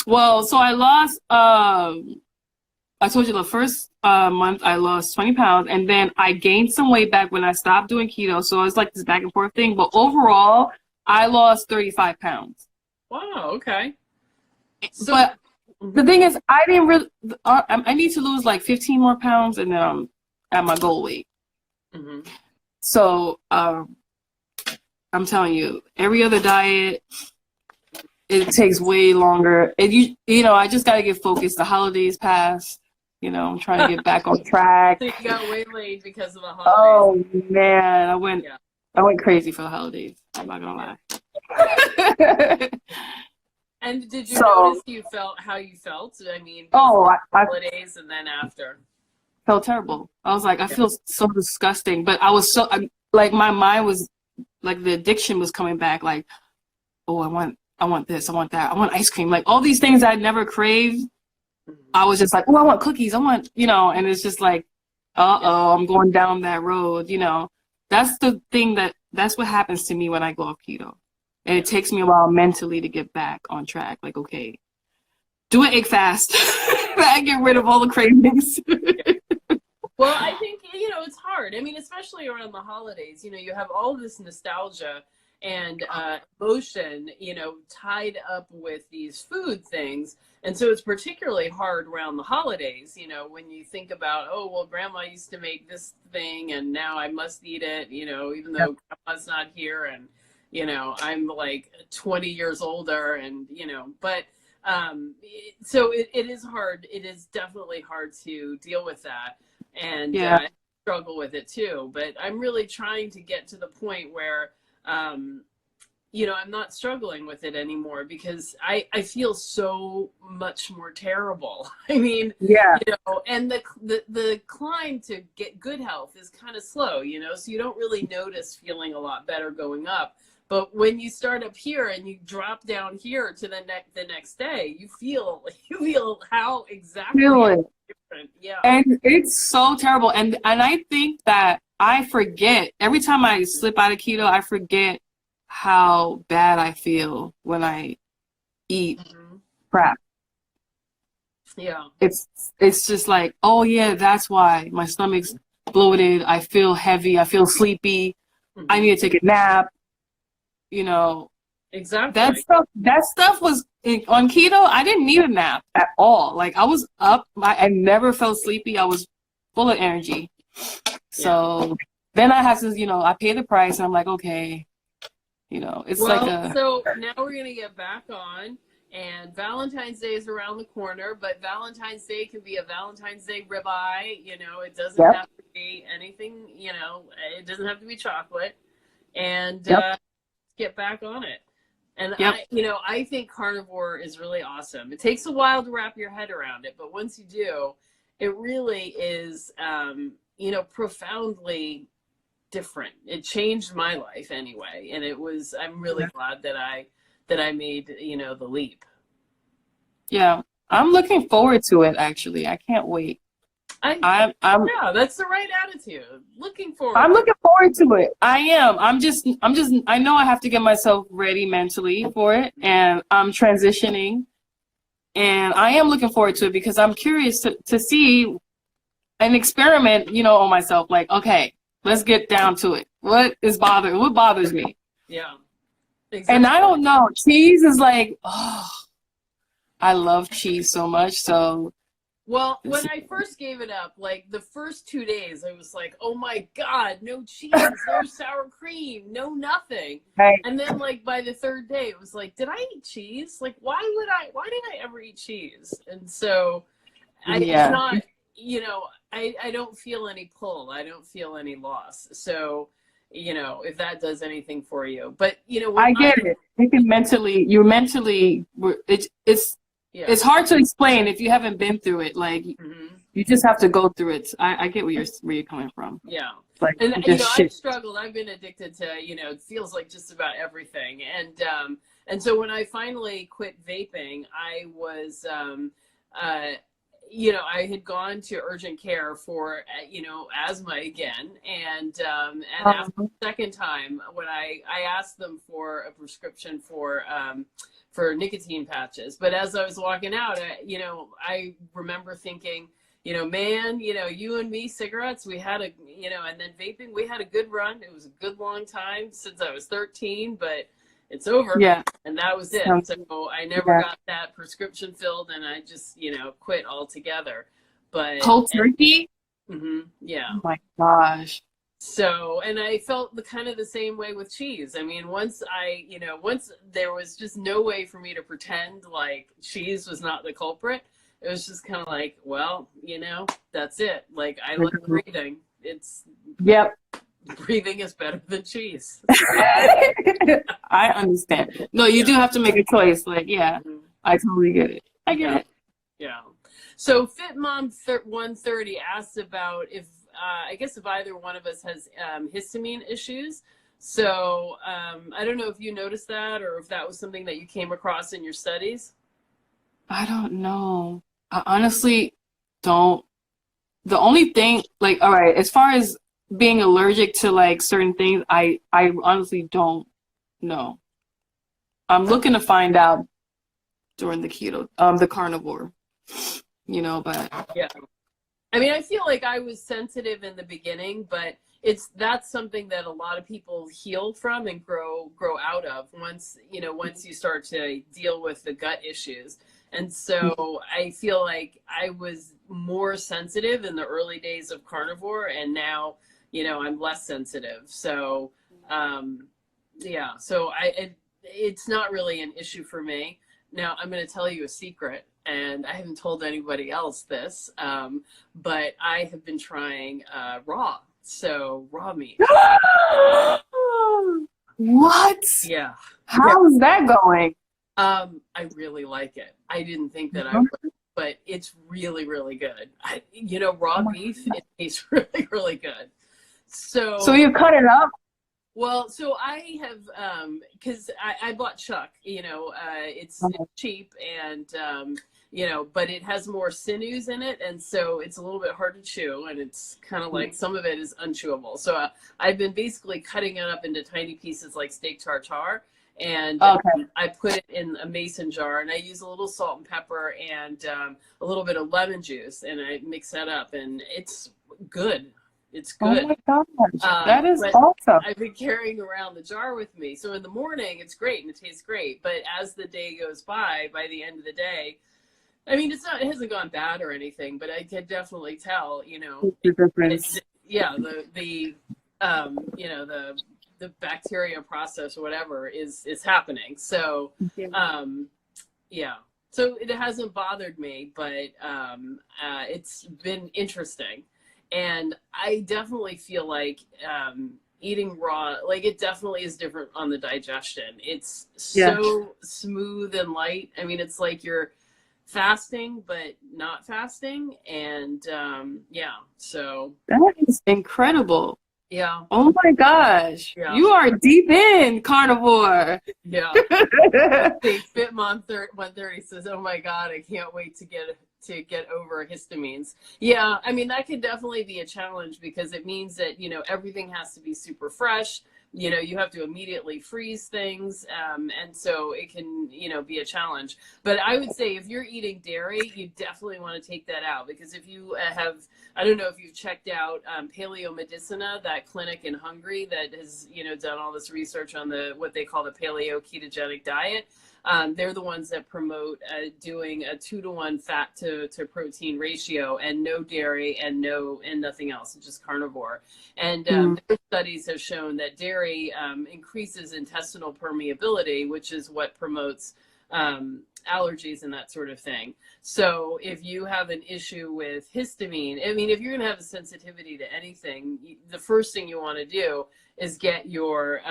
Well, so I lost, I told you the first month I lost 20 pounds, and then I gained some weight back when I stopped doing keto. So it's like this back and forth thing. But overall, I lost 35 pounds. Wow. Okay. So, But the thing is, I didn't really, I need to lose like 15 more pounds, and then I'm at my goal weight. mhm. So I'm telling you, every other diet, it takes way longer. And I just got to get focused. The holidays passed. I'm trying to get back on track. So you got waylaid because of the holidays. Oh man, Yeah. I went crazy for the holidays. I'm not gonna lie. And did you So, notice how you felt? I mean, oh, before I the holidays and then after? felt terrible. I was like, I Yeah. feel so disgusting. But like, my mind was like, the addiction was coming back. Like, oh, I want this, I want that, I want ice cream. Like all these things I'd never craved. Mhm. I was just like, oh, I want cookies. I want, and it's just like, uh-oh, I'm going down that road. That's the thing that's what happens to me when I go off keto. And it takes me a while mentally to get back on track. Like, okay, do an egg fast. I get rid of all the cravings. Well, I think, it's hard. I mean, especially around the holidays, you have all this nostalgia and emotion, tied up with these food things. And so it's particularly hard around the holidays, when you think about, oh, well, grandma used to make this thing and now I must eat it, even though grandma's not here, and, I'm like 20 years older, and, but so it is hard. It is definitely hard to deal with that. And Yeah. struggle with it too. But I'm really trying to get to the point where, I'm not struggling with it anymore, because I feel so much more terrible. I mean, Yeah. and the climb to get good health is kind of slow, so you don't really notice feeling a lot better going up. But when you start up here and you drop down here to the next day, you feel how exactly Feel it. different. Yeah. And it's so terrible. And I think that I forget every time I slip out of keto, I forget how bad I feel when I eat crap. Yeah. It's just like, oh yeah, that's why my stomach's bloated. I feel heavy. I feel sleepy. I need to take a nap. You know, Exactly. that stuff was on keto. I didn't need a nap at all. Like I was up. I never felt sleepy. I was full of energy. So then I had to, I pay the price, and I'm like, okay, it's so now we're gonna get back on. And Valentine's Day is around the corner, but Valentine's Day can be a Valentine's Day ribeye. It doesn't have to be anything. It doesn't have to be chocolate. And get back on it. And I think carnivore is really awesome. It takes a while to wrap your head around it, but once you do, it really is, profoundly different. It changed my life anyway, and I'm really glad that I made the leap. Yeah, I'm looking forward to it. Actually, I can't wait. Yeah, that's the right attitude. Looking forward. I'm looking forward to it. I am. I know I have to get myself ready mentally for it, and I'm transitioning, and I am looking forward to it because I'm curious to see an experiment, on myself. Like, okay, let's get down to it. What bothers me? Yeah. Exactly. And I don't know. Cheese is like, oh, I love cheese so much. So. Well, when I first gave it up, like the first 2 days, I was like, oh my God, no cheese, no sour cream, no nothing. Right. And then like by the third day, it was like, did I eat cheese? Like, why did I ever eat cheese? And so it's not, I don't feel any pull. I don't feel any loss. So, if that does anything for you, but I get it. You can it's hard to explain if you haven't been through it. Like you just have to go through it. I get where you're coming from. Yeah. Like, and I've struggled. I've been addicted to, it feels like just about everything. And so when I finally quit vaping, I was, I had gone to urgent care for, asthma again. And after the second time, when I asked them for a prescription for nicotine patches. But as I was walking out, I remember thinking, man, you and me, cigarettes, we had and then vaping, we had a good run. It was a good long time since I was 13, but it's over. Yeah. And that was it. So I never got that prescription filled, and I just, quit altogether. But cold turkey? Yeah. Oh my gosh. So, and I felt the same way with cheese. I mean, once there was just no way for me to pretend like cheese was not the culprit, it was just kind of like, well, that's it. Like, I like breathing. Breathing is better than cheese. I understand. No, you do have to make a choice. Like, I totally get it. I get it. Yeah. So FitMom130 asked about if either one of us has histamine issues. So I don't know if you noticed that or if that was something that you came across in your studies. I don't know. I honestly don't. The only thing, like, all right, as far as being allergic to like certain things, I honestly don't know. I'm looking to find out during the keto, the carnivore, but yeah. I mean, I feel like I was sensitive in the beginning, but that's something that a lot of people heal from and grow out of once you start to deal with the gut issues. And so I feel like I was more sensitive in the early days of carnivore, and now, I'm less sensitive. So, so it's not really an issue for me. Now, I'm going to tell you a secret, and I haven't told anybody else this, but I have been trying raw meat. What? Yeah. How's that going? I really like it. I didn't think that I would, but it's really, really good. Raw beef, it tastes really, really good. So you cut it up? Well, so I have, because I bought Chuck, it's cheap and, but it has more sinews in it. And so it's a little bit hard to chew and it's kind of like some of it is unchewable. So I've been basically cutting it up into tiny pieces like steak tartare. And Okay. I put it in a mason jar and I use a little salt and pepper and a little bit of lemon juice and I mix that up and it's good. It's Oh good. my gosh, that is But awesome. I've been carrying around the jar with me. So in the morning, it's great and it tastes great. But as the day goes by the end of the day, I mean, it hasn't gone bad or anything, but I can definitely tell, The difference. yeah, the bacteria process or whatever is happening. So, Yeah. yeah. So it hasn't bothered me, but it's been interesting. And I definitely feel like eating raw, like it definitely is different on the digestion. It's Yeah. so smooth and light. I mean, it's like you're fasting, but not fasting. And yeah, so That is incredible. yeah, Oh my gosh. yeah, You are deep in carnivore. yeah. See, Fitmom 130 says, "Oh my God, I can't wait to get over histamines." Yeah, I mean that could definitely be a challenge because it means that everything has to be super fresh. You have to immediately freeze things, and so it can be a challenge. But I would say if you're eating dairy, you definitely want to take that out because if you have, I don't know if you've checked out Paleo Medicina, that clinic in Hungary that has done all this research on what they call the paleo ketogenic diet. They're the ones that promote doing a 2-to-1 fat to protein ratio and no dairy and nothing else, just carnivore. And their studies have shown that dairy increases intestinal permeability, which is what promotes allergies and that sort of thing. So if you have an issue with histamine, I mean, if you're going to have a sensitivity to anything, the first thing you want to do is get your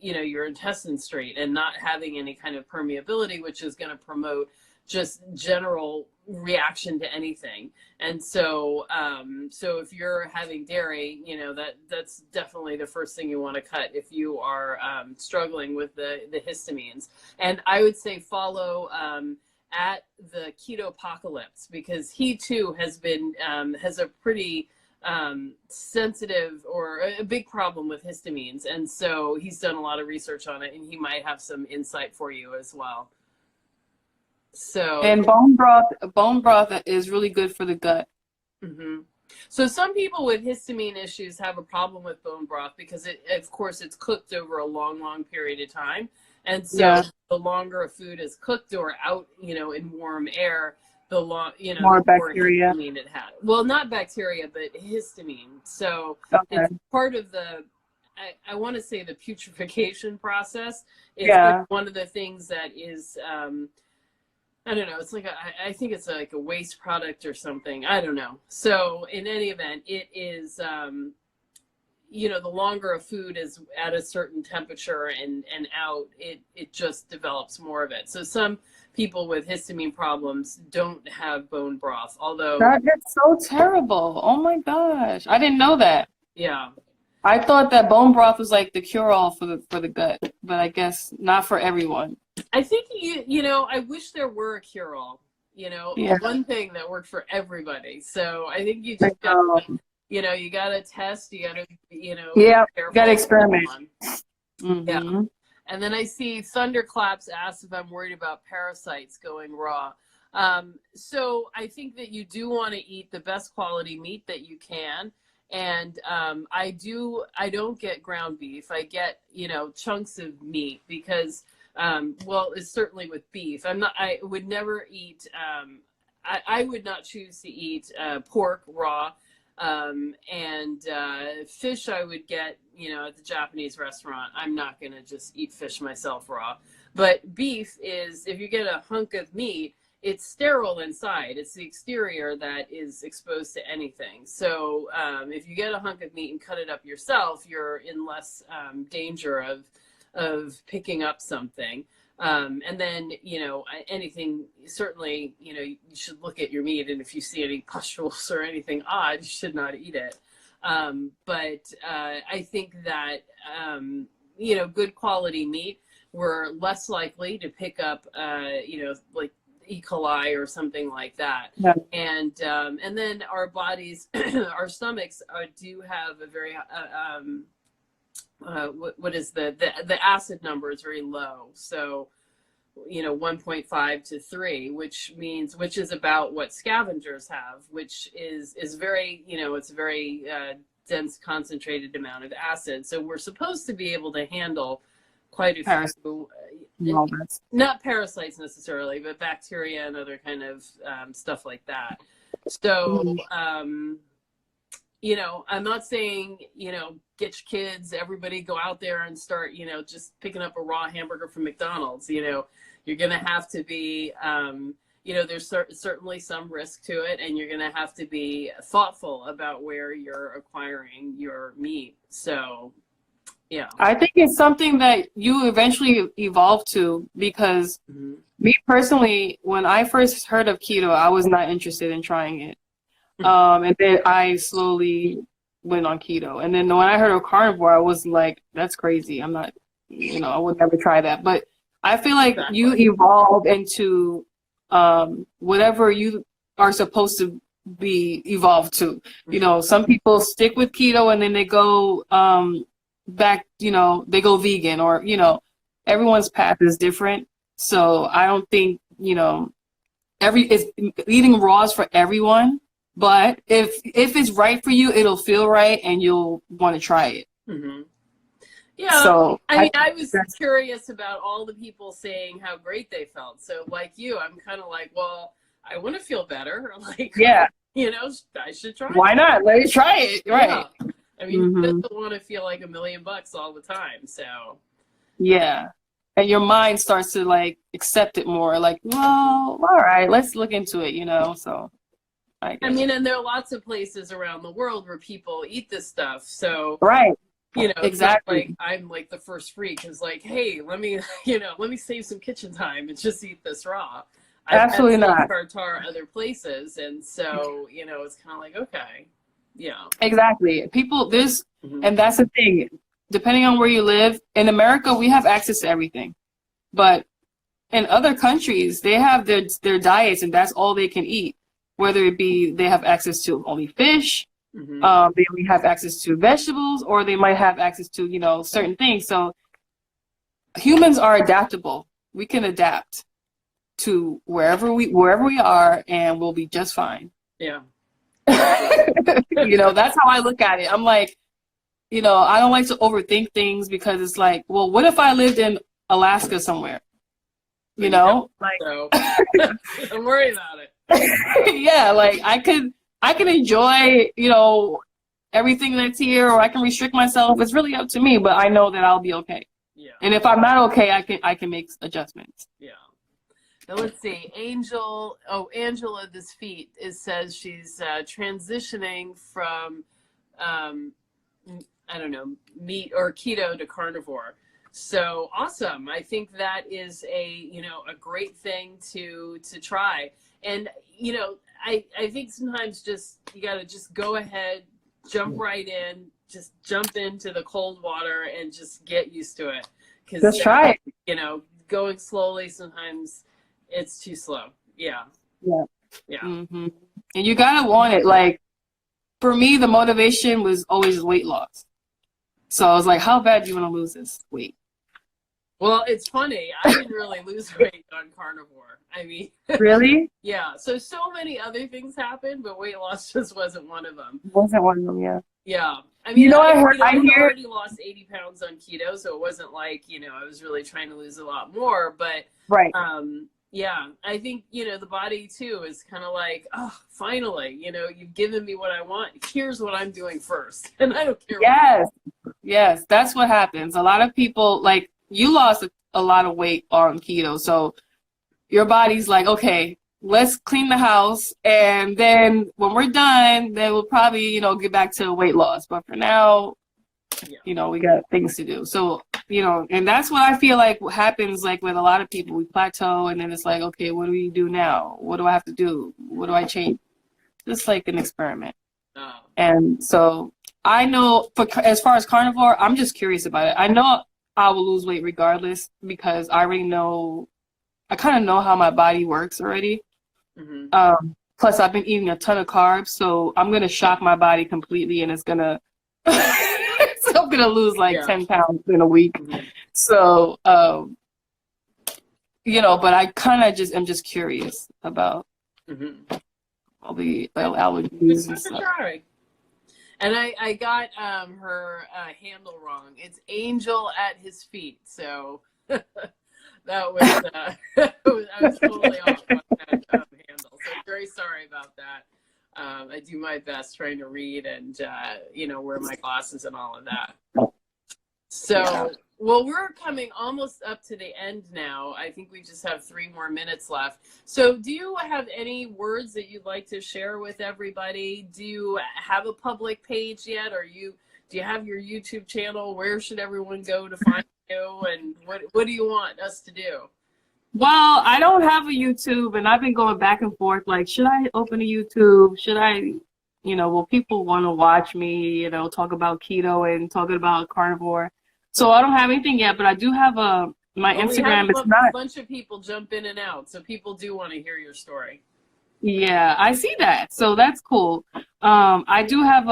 your intestines straight and not having any kind of permeability, which is going to promote just general reaction to anything. And so, so if you're having dairy, that's definitely the first thing you want to cut if you are struggling with the histamines. And I would say follow at the Keto Apocalypse because he too has been has a pretty sensitive or a big problem with histamines. And so he's done a lot of research on it and he might have some insight for you as well. So, And bone broth is really good for the gut. mm-hmm. So some people with histamine issues have a problem with bone broth because of course, it's cooked over a long, long period of time. And so the longer a food is cooked or out, in warm air, the More the more bacteria. histamine it had. Well, not bacteria, but histamine. So Okay. it's part of I want to say the putrefaction process. It's Yeah. one of the things that is, I don't know. It's like I think it's like a waste product or something. I don't know. So in any event, it is, the longer a food is at a certain temperature and out, it just develops more of it. So some people with histamine problems don't have bone broth, although That is so terrible. Oh my gosh. I didn't know that. yeah. I thought that bone broth was like the cure-all for the gut, but I guess not for everyone. I think I wish there were a cure-all, Yeah. one thing that worked for everybody. So I think you I just know. you gotta test, you gotta, Yeah, be careful gotta with experiment. everyone. Yeah. Mm-hmm. And then I see Thunderclaps asks if I'm worried about parasites going raw. So I think that you do want to eat the best quality meat that you can. And I don't get ground beef. I get, chunks of meat because, well, it's certainly with beef. I would never eat, I would not choose to eat pork raw. And fish I would get, at the Japanese restaurant. I'm not going to just eat fish myself raw. But beef is, if you get a hunk of meat, it's sterile inside. It's the exterior that is exposed to anything. So if you get a hunk of meat and cut it up yourself, you're in less danger of picking up something. And then, anything, certainly, you should look at your meat. And if you see any pustules or anything odd, you should not eat it. But I think that, good quality meat, we're less likely to pick up, like E. coli or something like that. Yeah. And then our bodies, our stomachs do have a very, what is the acid number is very low. So, 1.5 to 3, which is about what scavengers have, which is very, it's a very dense, concentrated amount of acid. So we're supposed to be able to handle quite a few, not parasites necessarily, but bacteria and other kind of stuff like that. So, I'm not saying, get your kids, everybody go out there and start, just picking up a raw hamburger from McDonald's. You're going to have to be, there's certainly some risk to it, and you're going to have to be thoughtful about where you're acquiring your meat. So, yeah. I think it's something that you eventually evolve to, because me personally, when I first heard of keto, I was not interested in trying it. And then I slowly went on keto. And then when I heard of carnivore, I was like, that's crazy. I'm not, I would never try that. But I feel like you evolve into whatever you are supposed to be evolved to. Some people stick with keto and then they go back, they go vegan, or, everyone's path is different. So I don't think, eating raw is for everyone. But if it's right for you, it'll feel right, and you'll want to try it. Yeah. So I was curious about all the people saying how great they felt. So like you, I'm kind of like, well, I want to feel better. Like, yeah, I should try. Why not? Let me try it. Right. Yeah. I mean, you don't want to feel like $1 million all the time. So. Yeah. And your mind starts to like accept it more. Like, well, all right, let's look into it. So. I mean, and there are lots of places around the world where people eat this stuff. So, right. Exactly. Like I'm like the first freak is like, hey, let me save some kitchen time and just eat this raw. Absolutely not. Tartar other places, and so it's kind of like, okay, yeah. Exactly. People, and that's the thing. Depending on where you live, in America, we have access to everything, but in other countries, they have their diets, and that's all they can eat. Whether it be they have access to only fish, they only have access to vegetables, or they might have access to, certain things. So humans are adaptable. We can adapt to wherever we are, and we'll be just fine. Yeah. That's how I look at it. I'm like, I don't like to overthink things, because it's like, well, what if I lived in Alaska somewhere? Like, so, don't worry about it. Yeah, like I can enjoy, everything that's here, or I can restrict myself. It's really up to me, but I know that I'll be okay. Yeah. And if I'm not okay, I can make adjustments. Yeah. Now let's see. Angela this feet says she's transitioning from I don't know, meat or keto to carnivore. So awesome. I think that is a great thing to try. And, I think sometimes just, you got to just go ahead, jump right in, just jump into the cold water and just get used to it. Just try it. Going slowly, sometimes it's too slow. Yeah. Yeah. Yeah. And you got to want it. Like, for me, the motivation was always weight loss. So I was like, how bad do you want to lose this weight? Well, it's funny. I didn't really lose weight on carnivore. I mean, really? Yeah. So many other things happened, but weight loss just wasn't one of them. Wasn't one of them, yeah. Yeah. I mean, I already lost 80 pounds on keto, so it wasn't like, I was really trying to lose a lot more. But, right. Yeah, I think, the body, too, is kind of like, oh, finally, you've given me what I want. Here's what I'm doing first. And I don't care. Yes, that's what happens. A lot of people, like, you lost a lot of weight on keto, so your body's like, okay, let's clean the house, and then when we're done, then we'll probably, get back to weight loss. But for now, we got things to do. So, and that's what I feel like happens, like, with a lot of people. We plateau, and then it's like, okay, what do we do now? What do I have to do? What do I change? Just like an experiment. And so I know as far as carnivore, I'm just curious about it. I know I will lose weight regardless because I already know, I kind of know how my body works already. Plus, I've been eating a ton of carbs, so I'm gonna shock my body completely, and it's gonna, so I'm gonna lose like 10 pounds in a week. So, you know, but I kind of just am just curious about all the allergies and stuff. And I got her handle wrong. It's Angel at his feet. So that was, I was totally off on that handle. So very sorry about that. I do my best trying to read and, you know, wear my glasses and all of that. So, well, we're coming almost up to the end now. I think we just have 3 more minutes left. So do you have any words that you'd like to share with everybody? Do you have a public page yet? Do you have your YouTube channel? Where should everyone go to find you? And what do you want us to do? Well, I don't have a YouTube, and I've been going back and forth. Like, should I open a YouTube? Should I, you know, will people want to watch me, you know, talk about keto and talking about carnivore? So I don't have anything yet, but I do have my Instagram. It's not a bunch of people jump in and out, so people do want to hear your story. Yeah, I see that. So that's cool. I do have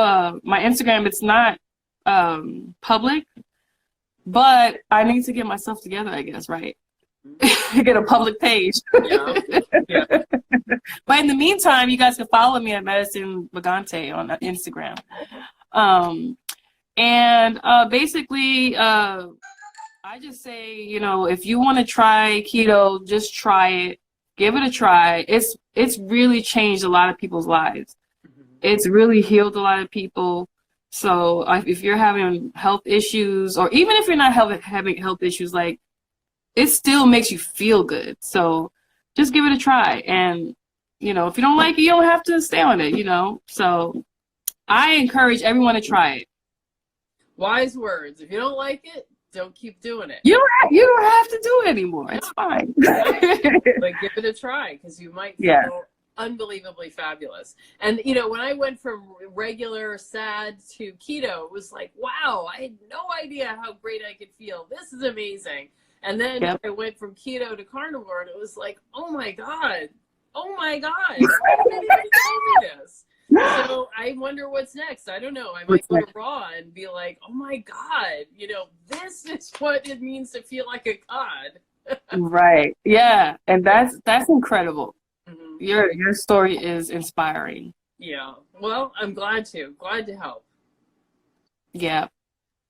my Instagram. It's not public, but I need to get myself together, I guess, right? Get a public page. Yeah. But in the meantime, you guys can follow me at Medicine Bagante on Instagram. And basically, I just say, you know, if you want to try keto, just try it. Give it a try. It's really changed a lot of people's lives. It's really healed a lot of people. So if you're having health issues, or even if you're not having health issues, like, it still makes you feel good. So just give it a try. And, you know, if you don't like it, you don't have to stay on it, you know. So I encourage everyone to try it. Wise words. If you don't like it, don't keep doing it. You don't have to do it anymore. It's fine. But give it a try, because you might feel unbelievably fabulous. And, you know, when I went from regular SAD to keto, it was like, wow, I had no idea how great I could feel. This is amazing. And then I went from keto to carnivore, and it was like, oh my God. Why did anybody tell me this? So I wonder what's next. I don't know. I might go to Raw and be like, oh my God, you know, this is what it means to feel like a god. Right. Yeah. And that's incredible. Your story is inspiring. Yeah. Well, I'm glad to help. Yeah.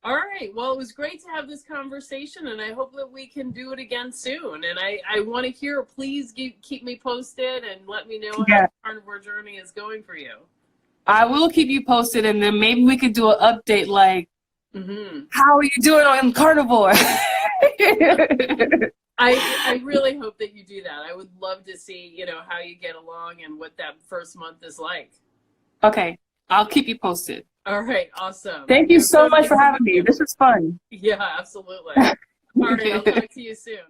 All right. Well, it was great to have this conversation, and I hope that we can do it again soon. And I want to hear, please keep me posted and let me know how the carnivore journey is going for you. I will keep you posted, and then maybe we could do an update like, how are you doing on carnivore? I really hope that you do that. I would love to see, you know, how you get along and what that first month is like. Okay. I'll keep you posted. All right. Awesome. Thank you so much for having me. This was fun. Yeah, absolutely. All right. I'll talk to you soon.